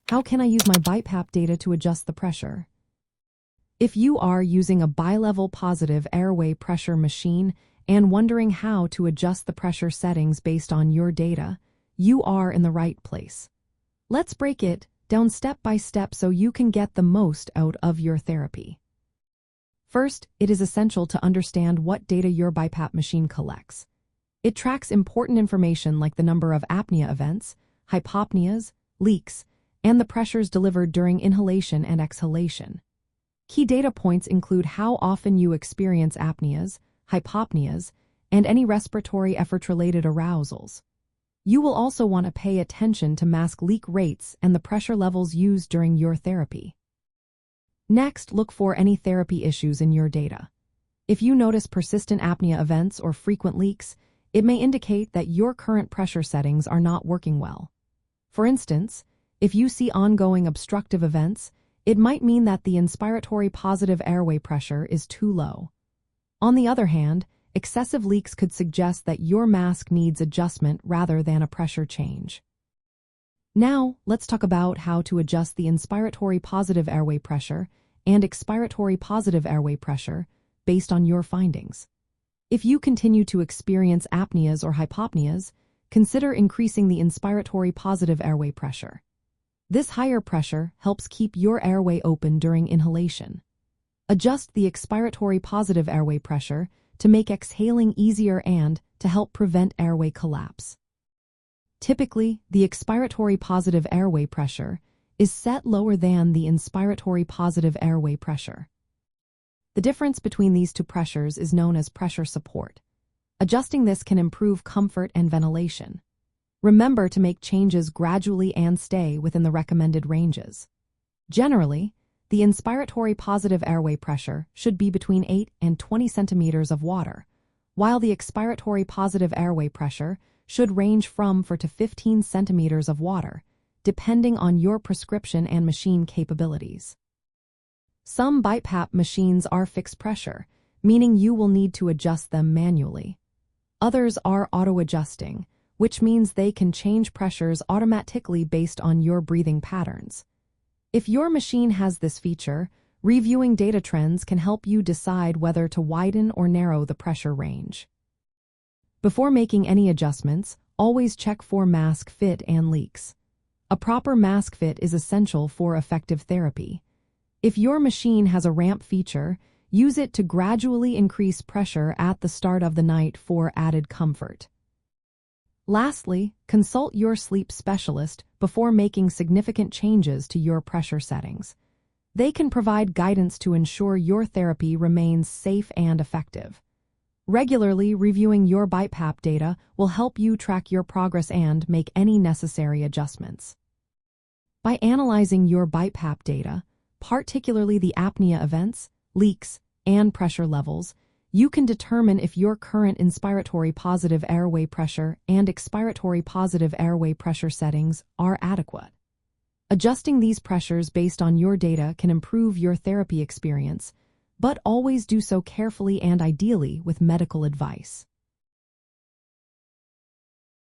How can I use my BiPAP data to adjust the pressure? If you are using a Bilevel Positive Airway Pressure machine and wondering how to adjust the pressure settings based on your data, you are in the right place. Let's break it down step by step so you can get the most out of your therapy. First, it is essential to understand what data your BiPAP machine collects. It tracks important information like the number of apnea events, hypopneas, leaks, and the pressures delivered during inhalation and exhalation. Key data points include how often you experience apneas, hypopneas, and any respiratory effort-related arousals. You will also want to pay attention to mask leak rates and the pressure levels used during your therapy. Next, look for any therapy issues in your data. If you notice persistent apnea events or frequent leaks, it may indicate that your current pressure settings are not working well. For instance, if you see ongoing obstructive events, it might mean that the inspiratory positive airway pressure is too low. On the other hand, excessive leaks could suggest that your mask needs adjustment rather than a pressure change. Now, let's talk about how to adjust the inspiratory positive airway pressure and expiratory positive airway pressure based on your findings. If you continue to experience apneas or hypopneas, consider increasing the inspiratory positive airway pressure. This higher pressure helps keep your airway open during inhalation. Adjust the expiratory positive airway pressure to make exhaling easier and to help prevent airway collapse. Typically, the expiratory positive airway pressure is set lower than the inspiratory positive airway pressure. The difference between these two pressures is known as pressure support. Adjusting this can improve comfort and ventilation. Remember to make changes gradually and stay within the recommended ranges. Generally, the inspiratory positive airway pressure should be between 8 and 20 centimeters of water, while the expiratory positive airway pressure should range from 4 to 15 centimeters of water, depending on your prescription and machine capabilities. Some BiPAP machines are fixed pressure, meaning you will need to adjust them manually. Others are auto-adjusting, which means they can change pressures automatically based on your breathing patterns. If your machine has this feature, reviewing data trends can help you decide whether to widen or narrow the pressure range. Before making any adjustments, always check for mask fit and leaks. A proper mask fit is essential for effective therapy. If your machine has a ramp feature, use it to gradually increase pressure at the start of the night for added comfort. Lastly, consult your sleep specialist before making significant changes to your pressure settings. They can provide guidance to ensure your therapy remains safe and effective. Regularly reviewing your BiPAP data will help you track your progress and make any necessary adjustments. By analyzing your BiPAP data, particularly the apnea events, leaks, and pressure levels, you can determine if your current inspiratory positive airway pressure and expiratory positive airway pressure settings are adequate. Adjusting these pressures based on your data can improve your therapy experience, but always do so carefully and ideally with medical advice.